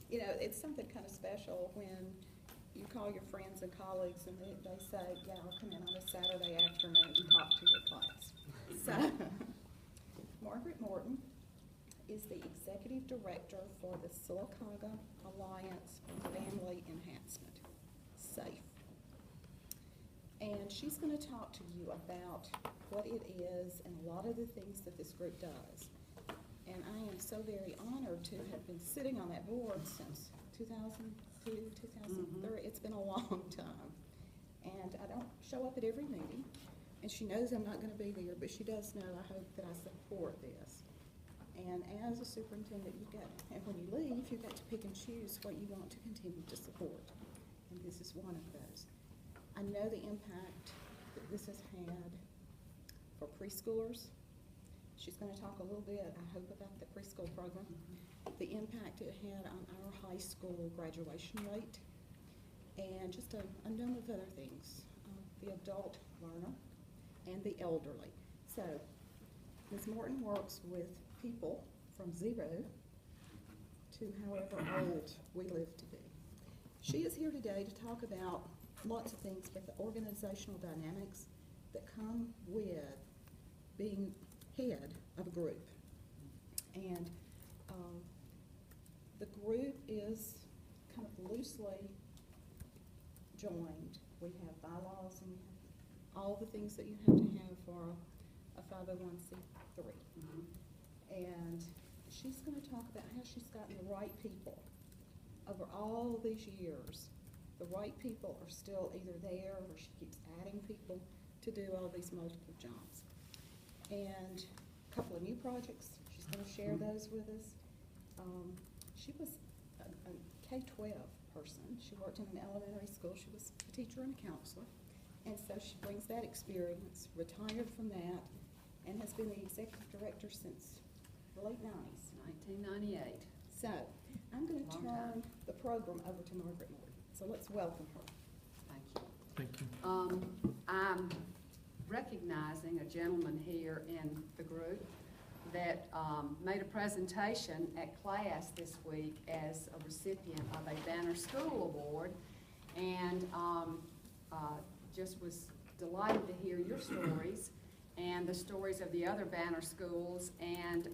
you know, it's something kind of special when you call your friends and colleagues and they say, yeah, I'll come in on a Saturday afternoon to talk to your class. So, Margaret Morton is the Executive Director for the Sylacauga Alliance for Family Enhancement, SAFE. And she's going to talk to you about what it is and a lot of the things that this group does. And I am so very honored to have been sitting on that board since 2002, 2003. It's been a long time. And I don't show up at every meeting. And she knows I'm not going to be there, but she does know I hope that I support this. And as a superintendent, and when you leave, you've got to pick and choose what you want to continue to support. And this is one of those. I know the impact that this has had for preschoolers. She's going to talk a little bit, I hope, about the preschool program, the impact it had on our high school graduation rate, and just a number of other things, the adult learner and the elderly. So Ms. Morton works with people from 0 to however old we live to be. She is here today to talk about lots of things, but the organizational dynamics that come with being head of a group. And the group is kind of loosely joined. We have bylaws and we have all the things that you have to have for a 501c3. And she's going to talk about how she's gotten the right people over all these years. The right people are still either there or she keeps adding people to do all these multiple jobs. And a couple of new projects, she's going to share those with us. She was a K-12 person. She worked in an elementary school. She was a teacher and a counselor. And so she brings that experience, retired from that, and has been the executive director since the late 90s. 1998. So I'm going to turn the program over to Margaret Morton. So let's welcome her. Thank you. Thank you. I'm recognizing a gentleman here in the group that made a presentation at class this week as a recipient of a Banner School Award, and just was delighted to hear your stories and the stories of the other Banner schools, and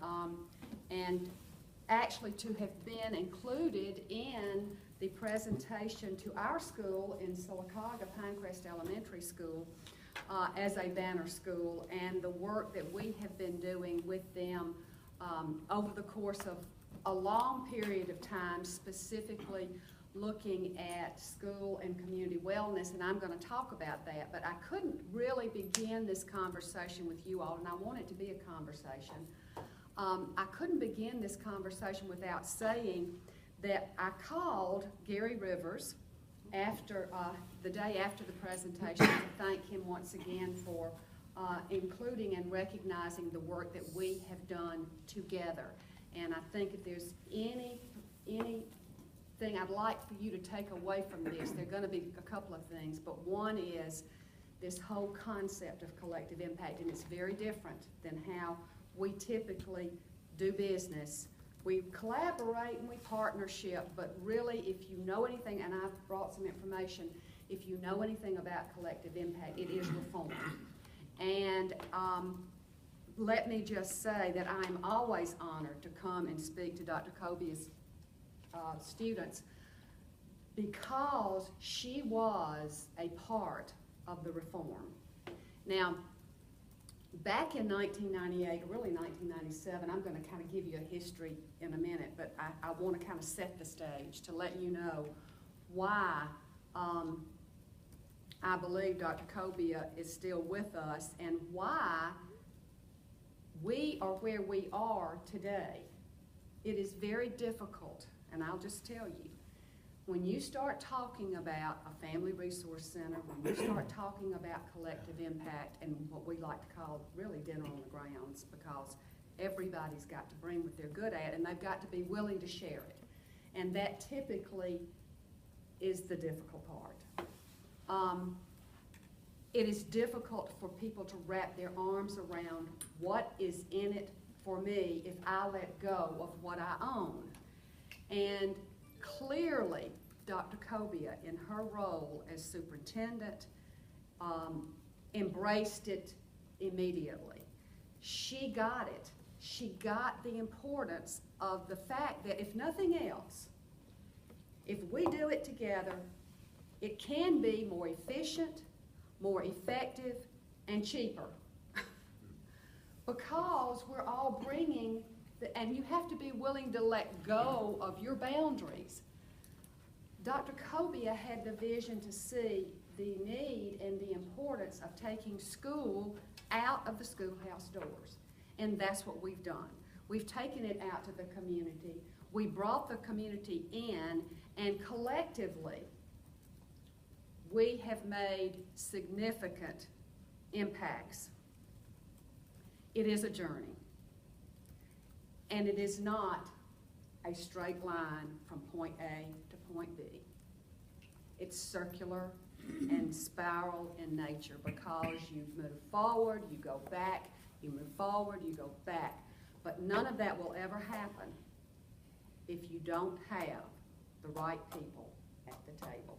actually to have been included in the presentation to our school in Sylacauga, Pinecrest Elementary School, as a Banner school, and the work that we have been doing with them over the course of a long period of time, specifically looking at school and community wellness, and I'm going to talk about that, but I couldn't really begin this conversation with you all, and I want it to be a conversation. I couldn't begin this conversation without saying that I called Gary Rivers after the day after the presentation to thank him once again for including and recognizing the work that we have done together. And I think if there's anything I'd like for you to take away from this, there are going to be a couple of things, but one is this whole concept of collective impact, and it's very different than how we typically do business. We collaborate and we partnership, but really if you know anything, and I've brought some information, if you know anything about collective impact, it is reform. And let me just say that I'm always honored to come and speak to Dr. Cobia's students because she was a part of the reform. Now, back in 1998, or really 1997, I'm going to kind of give you a history in a minute, but I want to kind of set the stage to let you know why I believe Dr. Cobia is still with us and why we are where we are today. It is very difficult, and I'll just tell you, when you start talking about a family resource center, when you start talking about collective impact and what we like to call really dinner on the grounds, because everybody's got to bring what they're good at and they've got to be willing to share it. And that typically is the difficult part. It is difficult for people to wrap their arms around what is in it for me if I let go of what I own. And clearly, Dr. Cobia, in her role as superintendent, embraced it immediately. She got it. She got the importance of the fact that if nothing else, if we do it together, it can be more efficient, more effective, and cheaper. Because we're all bringing, and you have to be willing to let go of your boundaries. Dr. Cobia had the vision to see the need and the importance of taking school out of the schoolhouse doors. And that's what we've done. We've taken it out to the community. We brought the community in, and collectively, we have made significant impacts. It is a journey. And it is not a straight line from point A to point B. It's circular and spiral in nature because you move forward, you go back, you move forward, you go back. But none of that will ever happen if you don't have the right people at the table.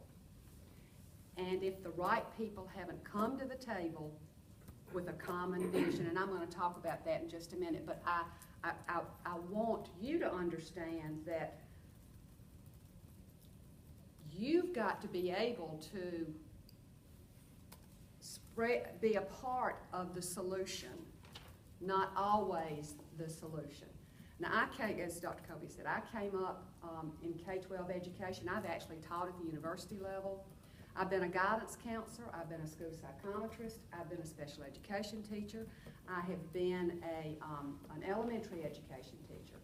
And if the right people haven't come to the table with a common vision, and I'm going to talk about that in just a minute, but I want you to understand that you've got to be able to be a part of the solution, not always the solution. Now, as Dr. Cobia said, I came up in K-12 education. I've actually taught at the university level. I've been a guidance counselor. I've been a school psychometrist. I've been a special education teacher. I have been an elementary education teacher.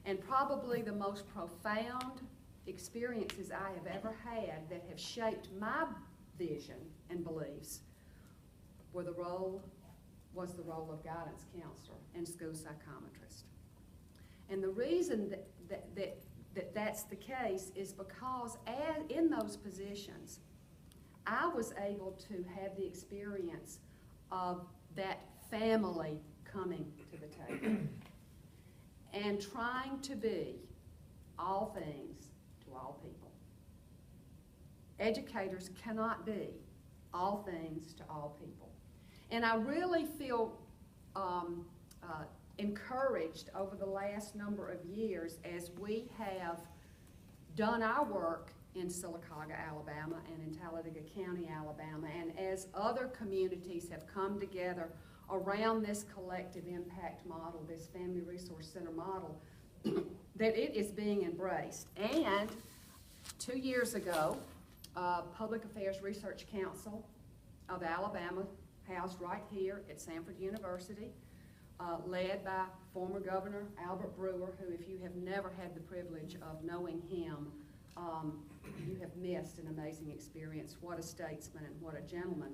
And probably the most profound experiences I have ever had that have shaped my vision and beliefs was the role of guidance counselor and school psychometrist. And the reason that's the case is because in those positions, I was able to have the experience of that family coming to the table and trying to be all things to all people. Educators cannot be all things to all people. And I really feel encouraged over the last number of years as we have done our work in Sylacauga, Alabama, and in Talladega County, Alabama, and as other communities have come together around this collective impact model, this Family Resource Center model, that it is being embraced. And 2 years ago, Public Affairs Research Council of Alabama, housed right here at Samford University, led by former Governor Albert Brewer, who, if you have never had the privilege of knowing him, you have missed an amazing experience. What a statesman and what a gentleman.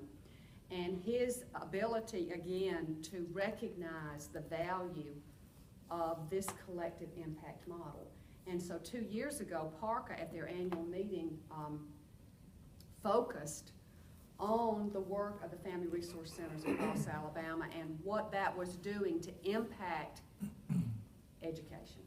And his ability, again, to recognize the value of this collective impact model. And so 2 years ago, PARCA at their annual meeting focused on the work of the Family Resource Centers across Alabama and what that was doing to impact education.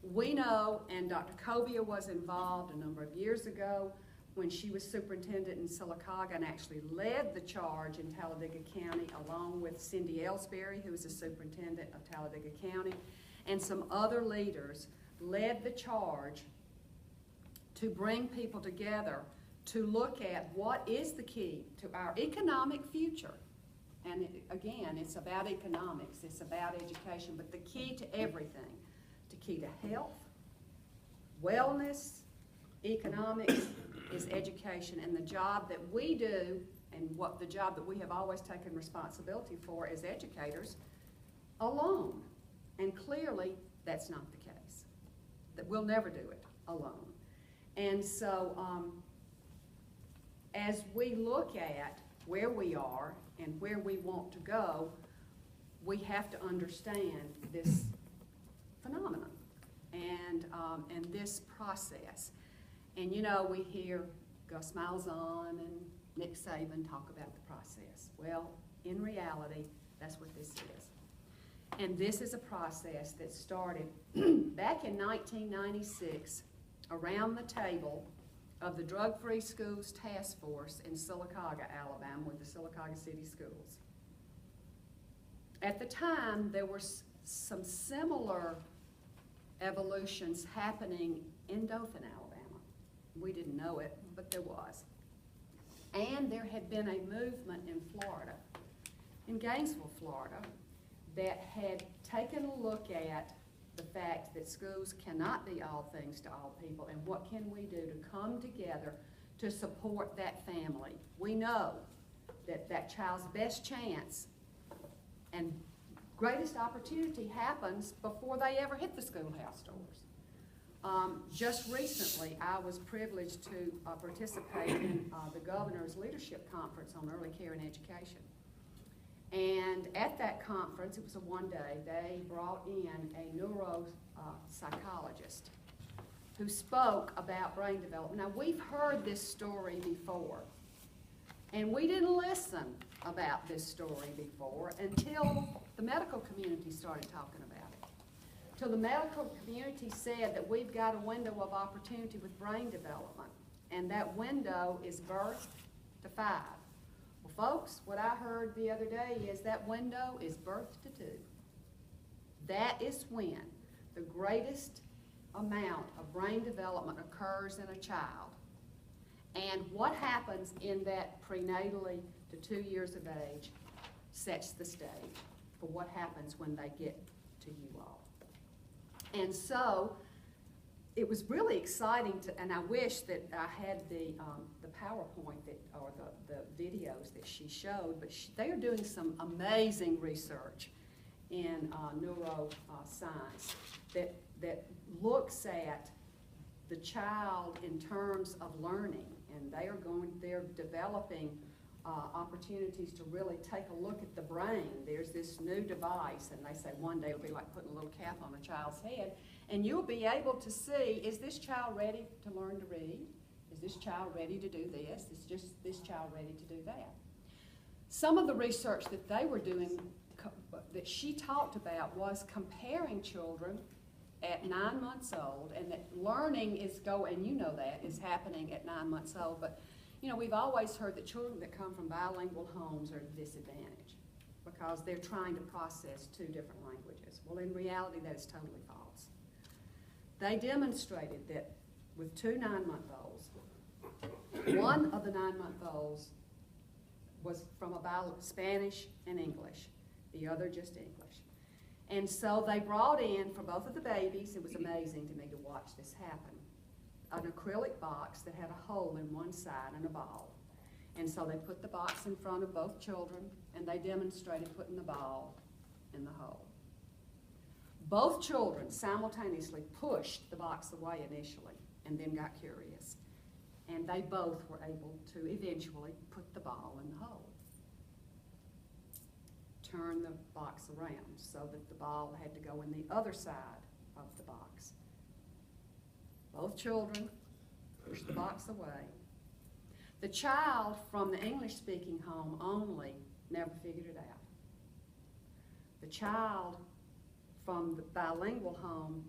We know, and Dr. Cobia was involved a number of years ago when she was superintendent in Sylacauga and actually led the charge in Talladega County along with Cindy Ellsbury, who was the superintendent of Talladega County, and some other leaders led the charge to bring people together to look at what is the key to our economic future. And again, it's about economics, it's about education, but the key to everything, the key to health, wellness, economics is education. And the job that we do, and the job that we have always taken responsibility for as educators, alone. And clearly, that's not the case. That we'll never do it alone. And so, as we look at where we are and where we want to go, we have to understand this phenomenon and this process. And you know, we hear Gus Malzahn and Nick Saban talk about the process. Well, in reality, that's what this is. And this is a process that started back in 1996 around the table of the Drug-Free Schools Task Force in Sylacauga, Alabama, with the Sylacauga City Schools. At the time, there were some similar evolutions happening in Dothan, Alabama. We didn't know it, but there was. And there had been a movement in Florida, in Gainesville, Florida, that had taken a look at the fact that schools cannot be all things to all people, and what can we do to come together to support that family. We know that that child's best chance and greatest opportunity happens before they ever hit the schoolhouse doors. Just recently, I was privileged to participate in the Governor's Leadership Conference on Early Care and Education. And at that conference, it was a one-day, they brought in a neuropsychologist who spoke about brain development. Now, we've heard this story before, and we didn't listen about this story before until the medical community started talking about it. Till the medical community said that we've got a window of opportunity with brain development, and that window is birth to 5. Well, folks, what I heard the other day is that window is birth to 2. That is when the greatest amount of brain development occurs in a child. And what happens in that prenatally to 2 years of age sets the stage for what happens when they get to you all. And so it was really exciting to, and I wish that I had the PowerPoint that, or the videos that she showed, but they are doing some amazing research in neuroscience that looks at the child in terms of learning, and they're developing opportunities to really take a look at the brain. There's this new device, and they say one day it'll be like putting a little cap on a child's head, and you'll be able to see, is this child ready to learn to read? Is this child ready to do this? Is this child ready to do that? Some of the research that they were doing, that she talked about, was comparing children at 9 months old, and that learning and you know that, is happening at 9 months old, but you know, we've always heard that children that come from bilingual homes are at a disadvantage because they're trying to process 2 different languages. Well, in reality, that is totally false. They demonstrated that with 2 9-month-olds, one of the 9-month-olds was from Spanish and English, the other just English. And so they brought in, for both of the babies, it was amazing to me to watch this happen, an acrylic box that had a hole in one side and a ball. And so they put the box in front of both children, and they demonstrated putting the ball in the hole. Both children simultaneously pushed the box away initially and then got curious. And they both were able to eventually put the ball in the hole. Turn the box around so that the ball had to go in the other side of the box. Both children pushed the box away. The child from the English-speaking home only never figured it out. The child from the bilingual home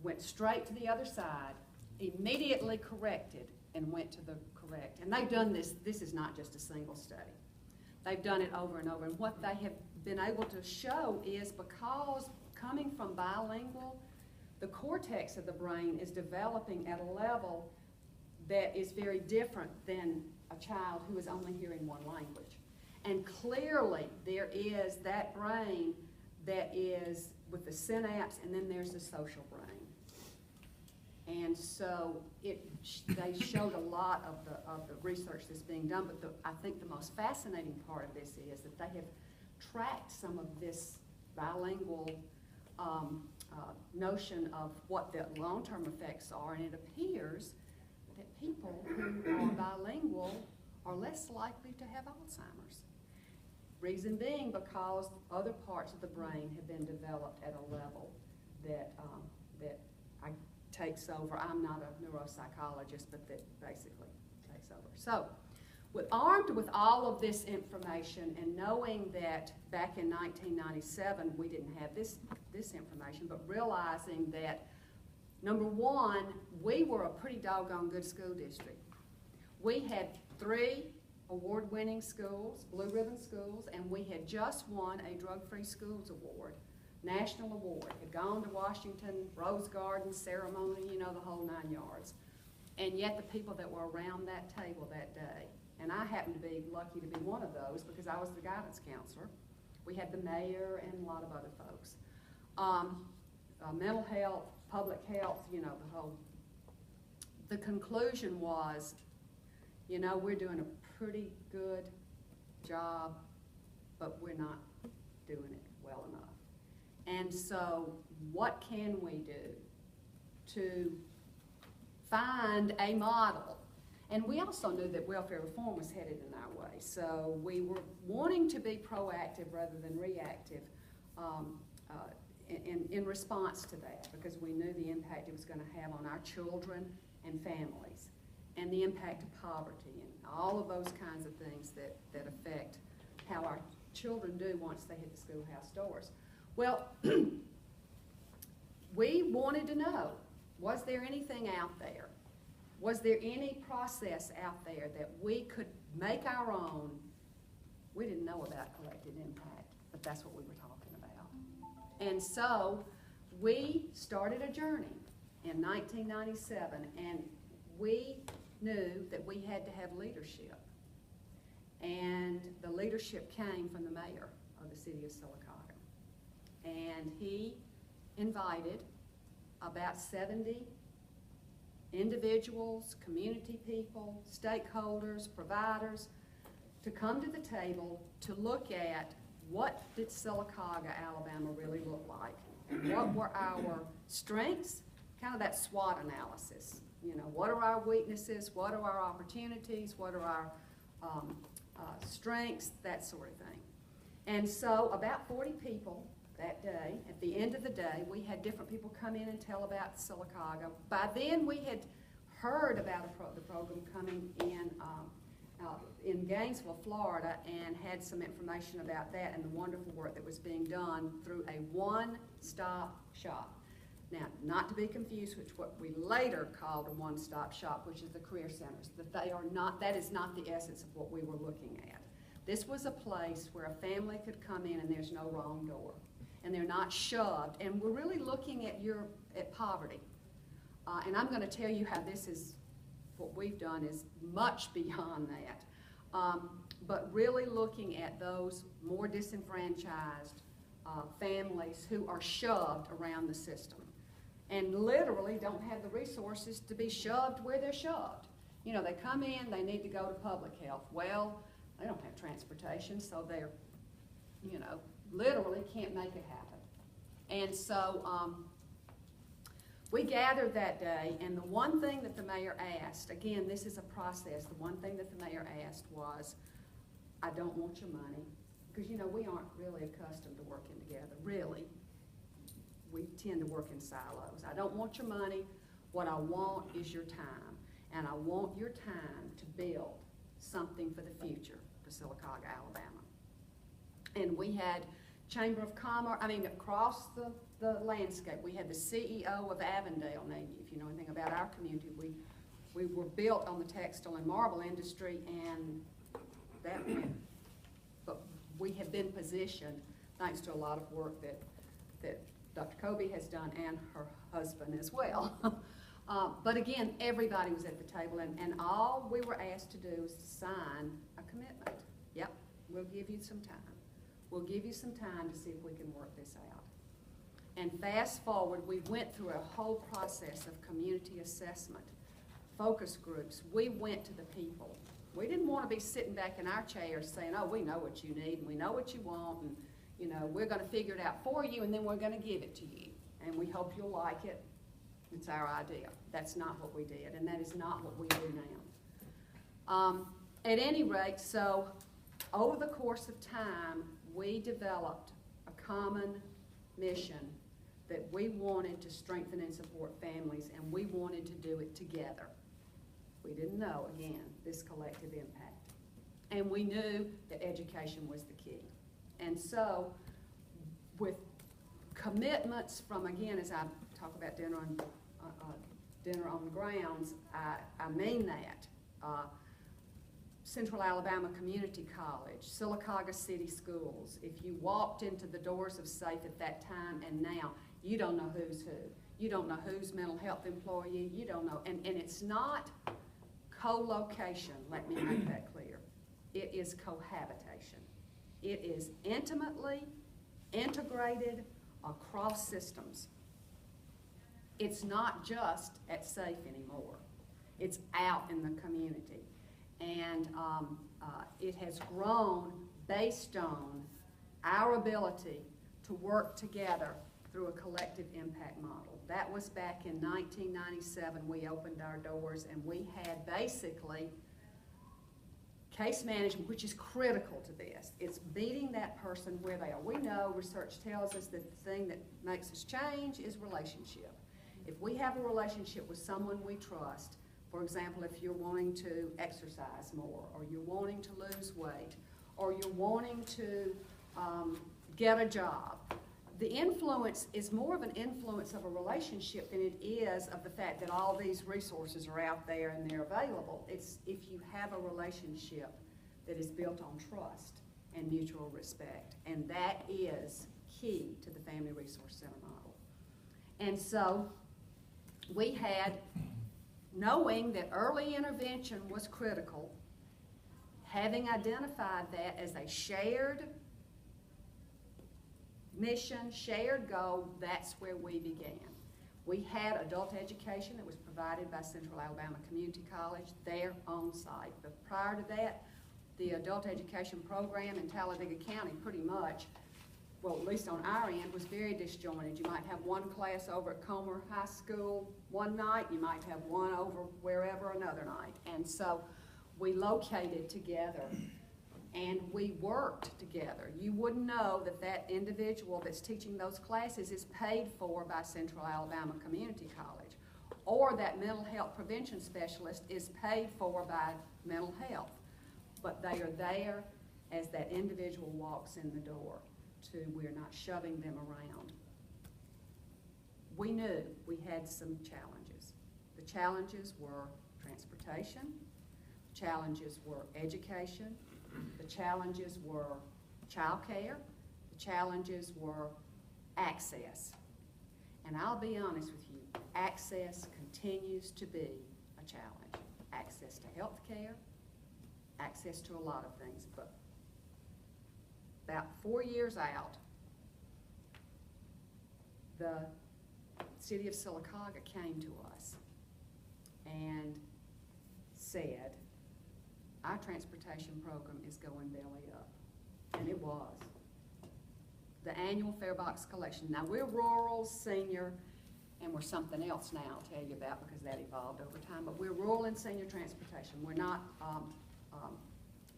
went straight to the other side, immediately corrected, and went to the correct. And they've done this. This is not just a single study. They've done it over and over. And what they have been able to show is, because coming from bilingual, the cortex of the brain is developing at a level that is very different than a child who is only hearing one language. And clearly there is that brain that is with the synapse, and then there's the social brain. And so they showed a lot of the research that's being done, but I think the most fascinating part of this is that they have tracked some of this bilingual notion of what the long-term effects are, and it appears that people who are bilingual are less likely to have Alzheimer's. Reason being because other parts of the brain have been developed at a level that takes over. I'm not a neuropsychologist, but that basically takes over. So, armed with all of this information, and knowing that back in 1997 we didn't have this information, but realizing that Number one, we were a pretty doggone good school district. We had 3 award-winning schools, blue ribbon schools, and we had just won a drug-free schools award, national award. Had gone to Washington, Rose Garden ceremony, you know, the whole 9 yards. And yet the people that were around that table that day, and I happened to be lucky to be one of those because I was the guidance counselor. We had the mayor and a lot of other folks. Mental health, public health, you know, the conclusion was, you know, we're doing a pretty good job, but we're not doing it well enough. And so what can we do to find a model? And we also knew that welfare reform was headed in our way. So we were wanting to be proactive rather than reactive in response to that, because we knew the impact it was going to have on our children and families, and the impact of poverty and all of those kinds of things that affect how our children do once they hit the schoolhouse doors. Well, we wanted to know, was there anything out there? Was there any process out there that we could make our own? We didn't know about collective impact, but that's what we were talking about. And so we started a journey in 1997, and we knew that we had to have leadership. And the leadership came from the mayor of the city of Sylacauga. And he invited about 70 individuals, community people, stakeholders, providers, to come to the table to look at what did Sylacauga, Alabama really look like? And what were our strengths? Kind of that SWOT analysis. You know, what are our weaknesses? What are our opportunities? What are our strengths? That sort of thing. And so about 40 people that day, at the end of the day, we had different people come in and tell about Sylacauga. By then we had heard about the program coming in Gainesville, Florida, and had some information about that and the wonderful work that was being done through a one-stop shop. Now, not to be confused with what we later called a one-stop shop, which is the career centers. That is not the essence of what we were looking at. This was a place where a family could come in and there's no wrong door, and they're not shoved. And we're really looking at poverty. And I'm going to tell you how what we've done is much beyond that. But really looking at those more disenfranchised families who are shoved around the system and literally don't have the resources to be shoved where they're shoved. You know, they come in, they need to go to public health. Well, they don't have transportation, so they're, you know, literally can't make it happen. And so we gathered that day, and the one thing that the mayor asked, again, this is a process, the one thing that the mayor asked was, I don't want your money, because, you know, we aren't really accustomed to working together, really. We tend to work in silos. I don't want your money. What I want is your time, and I want your time to build something for the future for Sylacauga, Alabama. And we had Chamber of Commerce, across the landscape. We had the CEO of Avondale, Navy, if you know anything about our community. We were built on the textile and marble industry, and that went. But we have been positioned, thanks to a lot of work that Dr. Kobe has done and her husband as well. But again, everybody was at the table, and all we were asked to do is to sign a commitment. Yep, we'll give you some time. We'll give you some time to see if we can work this out. And fast forward, we went through a whole process of community assessment, focus groups. We went to the people. We didn't want to be sitting back in our chairs saying, oh, we know what you need, and we know what you want, and you know, we're going to figure it out for you, and then we're going to give it to you. And we hope you'll like it. It's our idea. That's not what we did, and that is not what we do now. At any rate, so over the course of time, we developed a common mission that we wanted to strengthen and support families, and we wanted to do it together. We didn't know, again, this collective impact. And we knew that education was the key. And so, with commitments from, again, as I talk about dinner dinner on the grounds, I mean that. Central Alabama Community College, Sylacauga City Schools, if you walked into the doors of SAFE at that time and now, you don't know who's who. You don't know who's mental health employee, you don't know, and it's not co-location, let me make that clear. It is cohabitation. It is intimately integrated across systems. It's not just at SAFE anymore. It's out in the community. And it has grown based on our ability to work together through a collective impact model. That was back in 1997. We opened our doors and we had basically case management, which is critical to this. It's meeting that person where they are. We know research tells us that the thing that makes us change is relationship. If we have a relationship with someone we trust, for example, if you're wanting to exercise more, or you're wanting to lose weight, or you're wanting to get a job, the influence is more of an influence of a relationship than it is of the fact that all these resources are out there and they're available. It's if you have a relationship that is built on trust and mutual respect, and that is key to the Family Resource Center model. And so we had, knowing that early intervention was critical, having identified that as a shared mission, shared goal, that's where we began. We had adult education that was provided by Central Alabama Community College there on site. But prior to that, the adult education program in Talladega County pretty much, well, at least on our end, was very disjointed. You might have one class over at Comer High School one night, you might have one over wherever another night. And so we located together and we worked together. You wouldn't know that that individual that's teaching those classes is paid for by Central Alabama Community College, or that mental health prevention specialist is paid for by mental health. But they are there as that individual walks in the door. We're not shoving them around. We knew we had some challenges. The challenges were transportation, the challenges were education, the challenges were childcare, the challenges were access. And I'll be honest with you, access continues to be a challenge. Access to health care, access to a lot of things, but about 4 years out, the city of Sylacauga came to us and said, our transportation program is going belly up. And it was. The annual fare box collection. Now we're rural, senior, and we're something else now I'll tell you about because that evolved over time, but we're rural and senior transportation. We're not,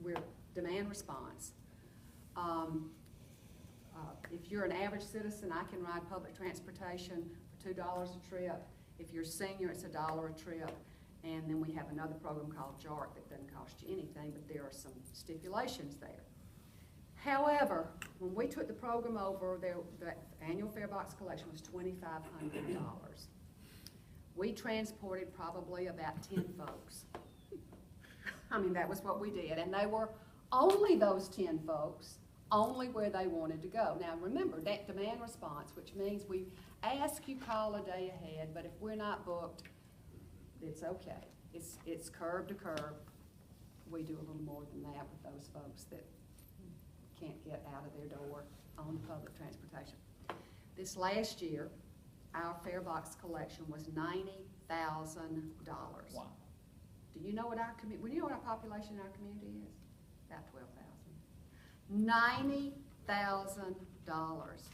we're demand response. If you're an average citizen, I can ride public transportation for $2 a trip. If you're senior, it's $1 a trip. And then we have another program called JARC that doesn't cost you anything, but there are some stipulations there. However, when we took the program over, the annual fare box collection was $2,500. We transported probably about 10 folks. I mean, that was what we did. And they were only those 10 folks, only where they wanted to go. Now remember, that demand response, which means we ask you call a day ahead, but if we're not booked, it's okay. It's curb to curb. We do a little more than that with those folks that can't get out of their door on public transportation. This last year, our fare box collection was $90,000. Wow. Do you know what our community? Well, you know what our population in our community is? About 12,000. $90,000.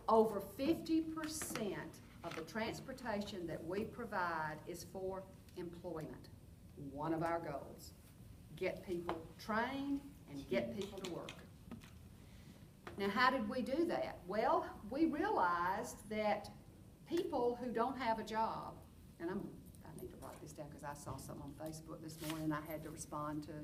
Over 50% of the transportation that we provide is for employment. One of our goals. Get people trained and get people to work. Now, how did we do that? Well, we realized that people who don't have a job, and I need to write this down because I saw something on Facebook this morning I had to respond to.